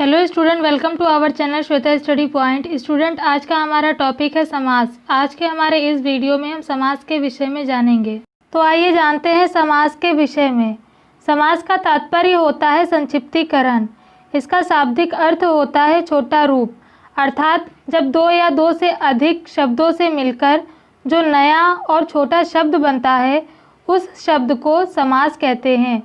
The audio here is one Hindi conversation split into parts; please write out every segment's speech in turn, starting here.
Hello student, welcome to our channel Shweta study point. Student, आज का हमारा टॉपिक है समास। आज के हमारे इस वीडियो में हम समास के विषय में जानेंगे। तो आइए जानते हैं समास के विषय में। समास का तात्पर्य होता है संक्षिप्तीकरण। इसका शाब्दिक अर्थ होता है छोटा रूप, अर्थात जब दो या दो से अधिक शब्दों से मिलकर जो नया और छोटा शब्द बनता है उस शब्द को समास कहते हैं।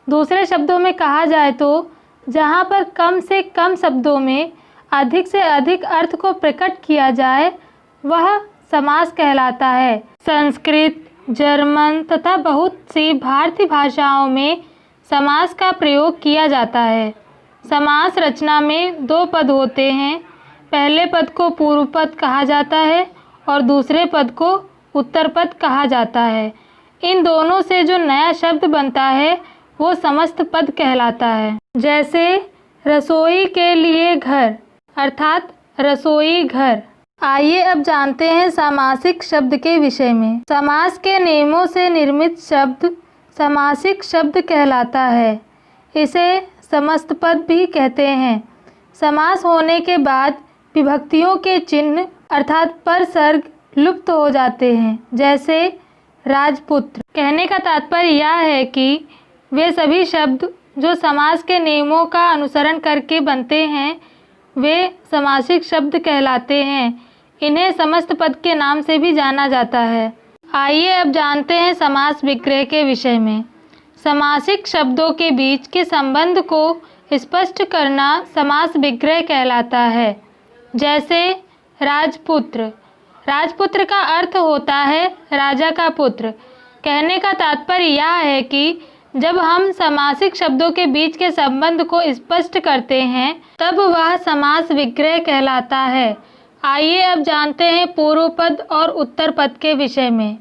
दूसरे शब्दों में कहा जाए तो जहाँ पर कम से कम शब्दों में अधिक से अधिक अर्थ को प्रकट किया जाए वह समास कहलाता है। संस्कृत, जर्मन तथा बहुत सी भारतीय भाषाओं में समास का प्रयोग किया जाता है। समास रचना में दो पद होते हैं। पहले पद को पूर्व पद कहा जाता है और दूसरे पद को उत्तर पद कहा जाता है। इन दोनों से जो नया शब्द बनता है वो समस्त पद कहलाता है। जैसे रसोई के लिए घर, अर्थात रसोई घर। आइए अब जानते हैं सामासिक शब्द के विषय में। समास के नियमों से निर्मित शब्द सामासिक शब्द कहलाता है। इसे समस्त पद भी कहते हैं। समास होने के बाद विभक्तियों के चिन्ह अर्थात परसर्ग लुप्त हो जाते हैं। जैसे राजपुत्र। कहने का तात्पर्य यह है कि वे सभी शब्द जो समास के नियमों का अनुसरण करके बनते हैं वे समासिक शब्द कहलाते हैं। इन्हें समस्त पद के नाम से भी जाना जाता है। आइए अब जानते हैं समास विग्रह के विषय में। समासिक शब्दों के बीच के संबंध को स्पष्ट करना समास विग्रह कहलाता है। जैसे राजपुत्र। राजपुत्र का अर्थ होता है राजा का पुत्र। कहने का तात्पर्य यह है कि जब हम समासिक शब्दों के बीच के संबंध को स्पष्ट करते हैं तब वह समास विग्रह कहलाता है। आइए अब जानते हैं पूर्व पद और उत्तर पद के विषय में।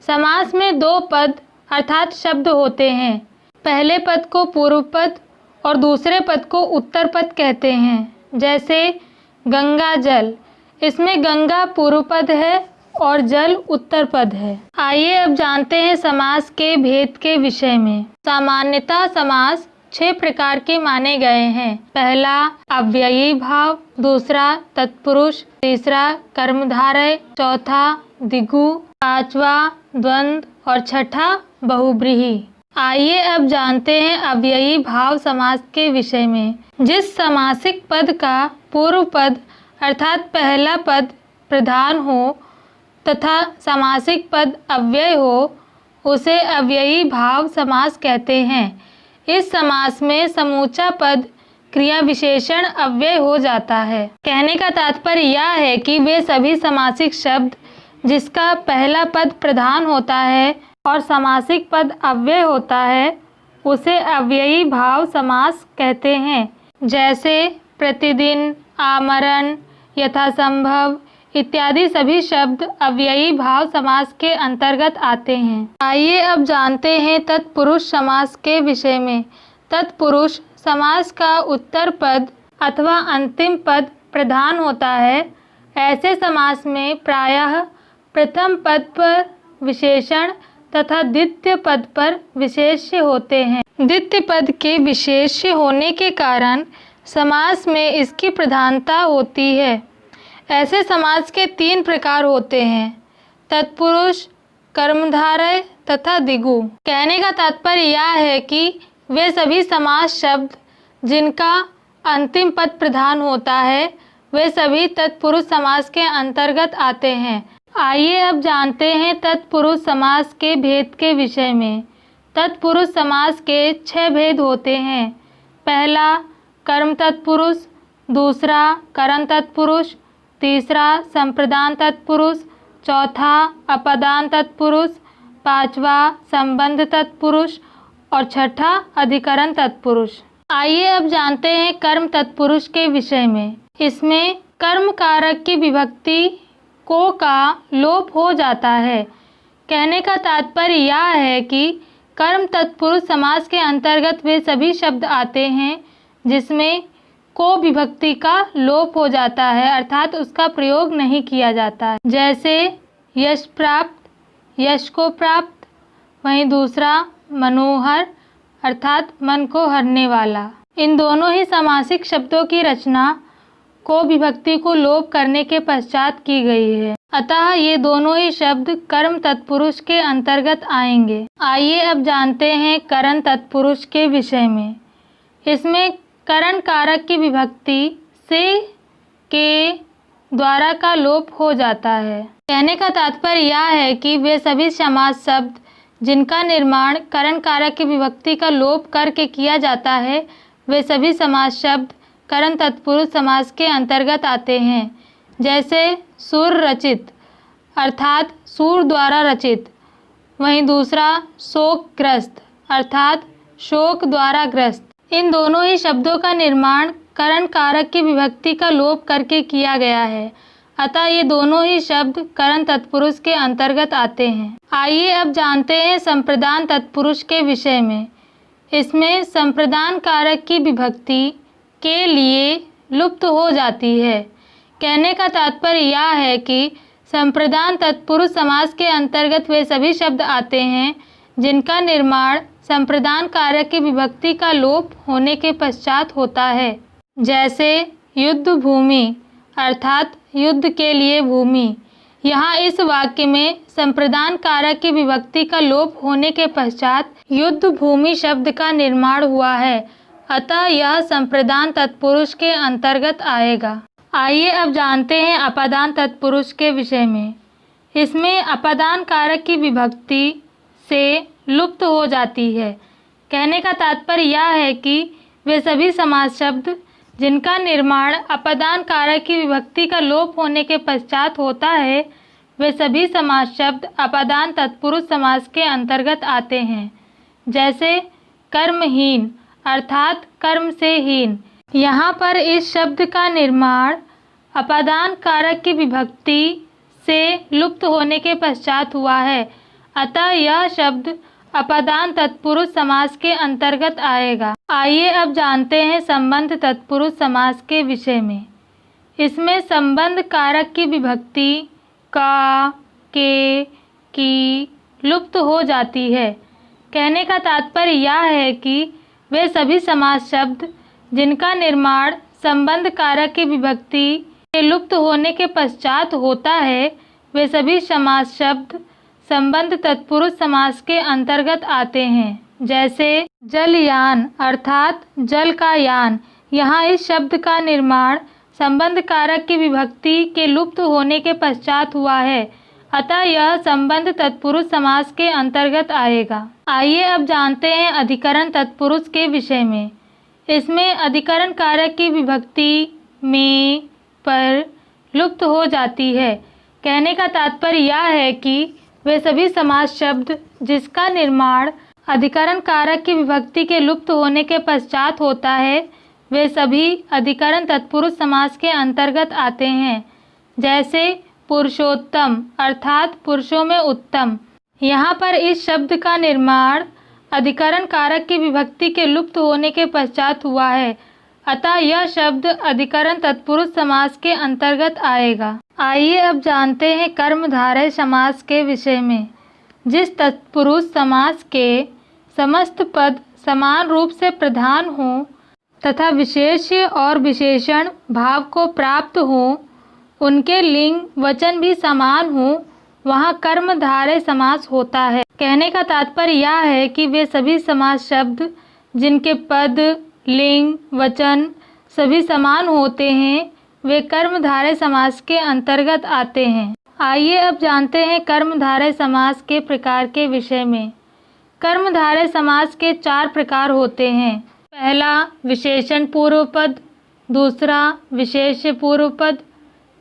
समास में दो पद अर्थात शब्द होते हैं। पहले पद को पूर्व पद और दूसरे पद को उत्तर पद कहते हैं। जैसे गंगा जल। इसमें गंगा पूर्व पद है और जल उत्तर पद है। आइए अब जानते हैं समास के भेद के विषय में। सामान्यतः समास 6 प्रकार के माने गए हैं। पहला अव्ययी भाव, दूसरा तत्पुरुष, तीसरा कर्मधारय, चौथा द्विगु, पांचवा द्वंद्व और छठा बहुव्रीहि। आइए अब जानते हैं अव्ययी भाव समास के विषय में। जिस समासिक पद का पूर्व पद अर्थात पहला पद प्रधान हो तथा समासिक पद अव्यय हो उसे अव्ययी भाव समास कहते हैं। इस समास में समूचा पद क्रिया विशेषण अव्यय हो जाता है। कहने का तात्पर्य यह है कि वे सभी समासिक शब्द जिसका पहला पद प्रधान होता है और समासिक पद अव्यय होता है उसे अव्ययी भाव समास कहते हैं। जैसे प्रतिदिन, आमरण, यथासंभव इत्यादि सभी शब्द अव्ययी भाव समास के अंतर्गत आते हैं। आइए अब जानते हैं तत्पुरुष समास के विषय में। तत्पुरुष समास का उत्तर पद अथवा अंतिम पद प्रधान होता है। ऐसे समास में प्रायः प्रथम पद पर विशेषण तथा द्वितीय पद पर विशेष्य होते हैं। द्वितीय पद के विशेष्य होने के कारण समास में इसकी प्रधानता होती है। ऐसे समास के 3 प्रकार होते हैं, तत्पुरुष, कर्मधारय तथा द्विगु। कहने का तात्पर्य यह है कि वे सभी समास शब्द जिनका अंतिम पद प्रधान होता है वे सभी तत्पुरुष समास के अंतर्गत आते हैं। आइए अब जानते हैं तत्पुरुष समास के भेद के विषय में। तत्पुरुष समास के 6 भेद होते हैं। पहला कर्म तत्पुरुष, दूसरा करण तत्पुरुष, तीसरा संप्रदान तत्पुरुष, चौथा अपदान तत्पुरुष, पांचवा संबंध तत्पुरुष और छठा अधिकरण तत्पुरुष। आइए अब जानते हैं कर्म तत्पुरुष के विषय में। इसमें कर्म कारक की विभक्ति को का लोप हो जाता है। कहने का तात्पर्य यह है कि कर्म तत्पुरुष समास के अंतर्गत वे सभी शब्द आते हैं जिसमें को विभक्ति का लोप हो जाता है अर्थात उसका प्रयोग नहीं किया जाता है। जैसे यश प्राप्त, यश को प्राप्त। वहीं दूसरा मनोहर अर्थात मन को हरने वाला। इन दोनों ही समासिक शब्दों की रचना को विभक्ति को लोप करने के पश्चात की गई है, अतः ये दोनों ही शब्द कर्म तत्पुरुष के अंतर्गत आएंगे। आइए अब जानते हैं करण तत्पुरुष के विषय में। इसमें करण कारक की विभक्ति से के द्वारा का लोप हो जाता है। कहने का तात्पर्य यह है कि वे सभी समास शब्द जिनका निर्माण करण कारक की विभक्ति का लोप करके किया जाता है, वे सभी समास शब्द करण तत्पुरुष समास के अंतर्गत आते हैं। जैसे सुर रचित अर्थात सूर द्वारा रचित, वहीं दूसरा शोकग्रस्त अर्थात शोक द्वारा ग्रस्त। इन दोनों ही शब्दों का निर्माण करण कारक की विभक्ति का लोप करके किया गया है, अतः ये दोनों ही शब्द करण तत्पुरुष के अंतर्गत आते हैं। आइए अब जानते हैं संप्रदान तत्पुरुष के विषय में। इसमें संप्रदान कारक की विभक्ति के लिए लुप्त हो जाती है। कहने का तात्पर्य यह है कि संप्रदान तत्पुरुष समास के अंतर्गत वे सभी शब्द आते हैं जिनका निर्माण संप्रदान कारक की विभक्ति का लोप होने के पश्चात होता है। जैसे युद्ध भूमि अर्थात युद्ध के लिए भूमि। यहाँ इस वाक्य में संप्रदान कारक की विभक्ति का लोप होने के पश्चात युद्ध भूमि शब्द का निर्माण हुआ है, अतः यह संप्रदान तत्पुरुष के अंतर्गत आएगा। आइए अब जानते हैं अपादान तत्पुरुष के विषय में। इसमें अपादान कारक की विभक्ति से लुप्त हो जाती है। कहने का तात्पर्य यह है कि वे सभी समास शब्द जिनका निर्माण अपादान कारक की विभक्ति का लोप होने के पश्चात होता है, वे सभी समास शब्द अपादान तत्पुरुष समास के अंतर्गत आते हैं। जैसे कर्महीन अर्थात कर्म से हीन। यहाँ पर इस शब्द का निर्माण अपादान कारक की विभक्ति से लुप्त होने के पश्चात हुआ है, अतः यह शब्द अपादान तत्पुरुष समास के अंतर्गत आएगा। आइए अब जानते हैं संबंध तत्पुरुष समास के विषय में। इसमें संबंध कारक की विभक्ति का, के, की लुप्त हो जाती है। कहने का तात्पर्य यह है कि वे सभी समास शब्द जिनका निर्माण संबंध कारक की विभक्ति के लुप्त होने के पश्चात होता है, वे सभी समास शब्द संबंध तत्पुरुष समास के अंतर्गत आते हैं। जैसे जलयान अर्थात जल का यान। यहाँ इस शब्द का निर्माण संबंध कारक की विभक्ति के लुप्त होने के पश्चात हुआ है, अतः यह संबंध तत्पुरुष समास के अंतर्गत आएगा। आइए अब जानते हैं अधिकरण तत्पुरुष के विषय में। इसमें अधिकरण कारक की विभक्ति में, पर लुप्त हो जाती है। कहने का तात्पर्य यह है कि वे सभी समास शब्द जिसका निर्माण अधिकरण कारक की विभक्ति के लुप्त होने के पश्चात होता है, वे सभी अधिकरण तत्पुरुष समास के अंतर्गत आते हैं। जैसे पुरुषोत्तम अर्थात पुरुषों में उत्तम। यहाँ पर इस शब्द का निर्माण अधिकरण कारक की विभक्ति के लुप्त होने के पश्चात हुआ है, अतः यह शब्द अधिकरण तत्पुरुष समास के अंतर्गत आएगा। आइए अब जानते हैं कर्मधारय समास के विषय में। जिस तत्पुरुष समास के समस्त पद समान रूप से प्रधान हों तथा विशेष्य और विशेषण भाव को प्राप्त हों, उनके लिंग वचन भी समान हों, वहाँ कर्मधारय समास होता है। कहने का तात्पर्य यह है कि वे सभी समास शब्द जिनके पद, लिंग, वचन सभी समान होते हैं, वे कर्मधारय समास के अंतर्गत आते हैं। आइए अब जानते हैं कर्मधारय समास के प्रकार के विषय में। कर्मधारय समास के 4 प्रकार होते हैं। पहला विशेषण पूर्व पद, दूसरा विशेष्य पूर्व पद,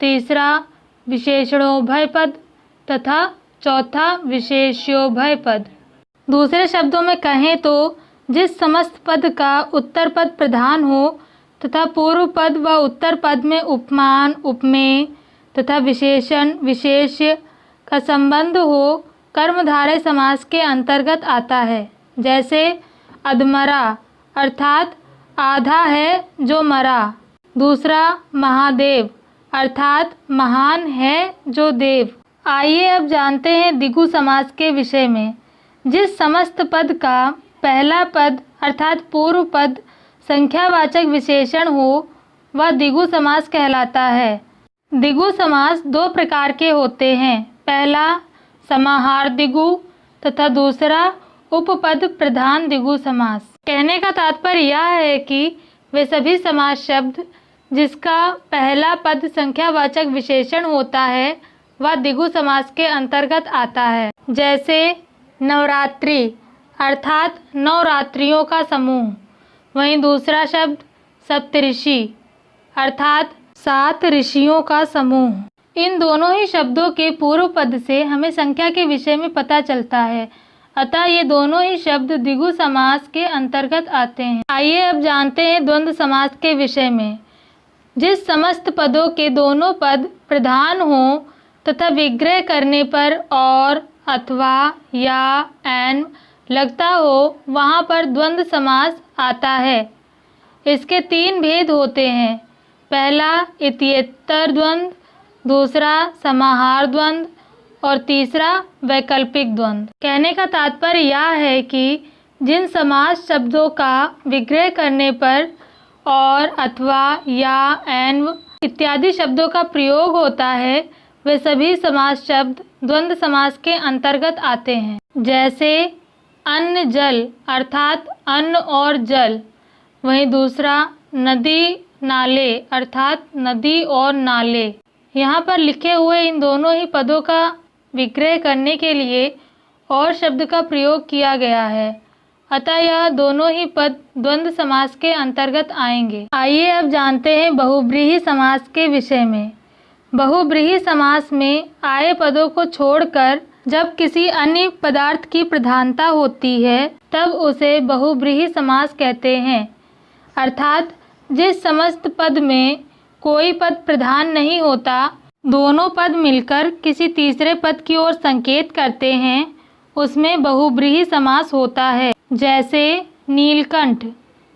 तीसरा विशेषणोभय पद तथा चौथा विशेष्योभय पद। दूसरे शब्दों में कहें तो जिस समस्त पद का उत्तर पद प्रधान हो तथा पूर्व पद व उत्तर पद में उपमान, उपमेय तथा विशेषण, विशेष्य का संबंध हो, कर्मधारय समास के अंतर्गत आता है। जैसे अधमरा अर्थात आधा है जो मरा। दूसरा महादेव अर्थात महान है जो देव। आइए अब जानते हैं द्विगु समास के विषय में। जिस समस्त पद का पहला पद अर्थात पूर्व पद संख्यावाचक विशेषण हो वह द्विगु समास कहलाता है। द्विगु समास दो प्रकार के होते हैं। पहला समाहार द्विगु तथा दूसरा उपपद प्रधान द्विगु समास। कहने का तात्पर्य यह है कि वे सभी समास शब्द जिसका पहला पद संख्यावाचक विशेषण होता है वह द्विगु समास के अंतर्गत आता है। जैसे नवरात्रि अर्थात नवरात्रियों का समूह। वहीं दूसरा शब्द सप्तऋषि अर्थात 7 ऋषियों का समूह। इन दोनों ही शब्दों के पूर्व पद से हमें संख्या के विषय में पता चलता है, अतः ये दोनों ही शब्द द्विगु समास के अंतर्गत आते हैं। आइए अब जानते हैं द्वंद्व समास के विषय में। जिस समस्त पदों के दोनों पद प्रधान हों तथा विग्रह करने पर और अथवा या एन लगता हो वहाँ पर द्वंद्व समास आता है। इसके 3 भेद होते हैं। पहला इत्येतर द्वंद्व, दूसरा समाहार द्वंद्व और तीसरा वैकल्पिक द्वंद्व। कहने का तात्पर्य यह है कि जिन समास शब्दों का विग्रह करने पर और अथवा या एन इत्यादि शब्दों का प्रयोग होता है वे सभी समास शब्द द्वंद्व समास के अंतर्गत आते हैं। जैसे अन्न जल अर्थात अन्न और जल। वहीं दूसरा नदी नाले अर्थात नदी और नाले। यहाँ पर लिखे हुए इन दोनों ही पदों का विग्रह करने के लिए और शब्द का प्रयोग किया गया है, अतः यह दोनों ही पद द्वंद्व समास के अंतर्गत आएंगे। आइए अब जानते हैं बहुब्रीहि समास के विषय में। बहुब्रीहि समास में आए पदों को छोड़कर जब किसी अन्य पदार्थ की प्रधानता होती है तब उसे बहुब्रीहि समास कहते हैं। अर्थात जिस समस्त पद में कोई पद प्रधान नहीं होता, दोनों पद मिलकर किसी तीसरे पद की ओर संकेत करते हैं, उसमें बहुब्रीहि समास होता है। जैसे नीलकंठ,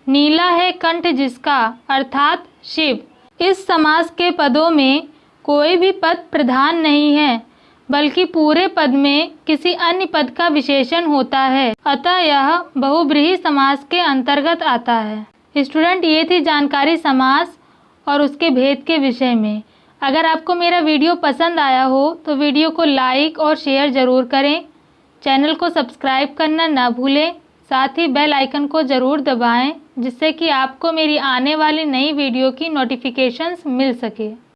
नीला है कंठ जिसका अर्थात शिव। इस समास के पदों में कोई भी पद प्रधान नहीं है, बल्कि पूरे पद में किसी अन्य पद का विशेषण होता है, अतः यह बहुब्रीहि समास के अंतर्गत आता है। स्टूडेंट, ये थी जानकारी समास और उसके भेद के विषय में। अगर आपको मेरा वीडियो पसंद आया हो तो वीडियो को लाइक और शेयर ज़रूर करें। चैनल को सब्सक्राइब करना ना भूलें, साथ ही बेल आइकन को ज़रूर दबाएं जिससे कि आपको मेरी आने वाली नई वीडियो की नोटिफिकेशंस मिल सके।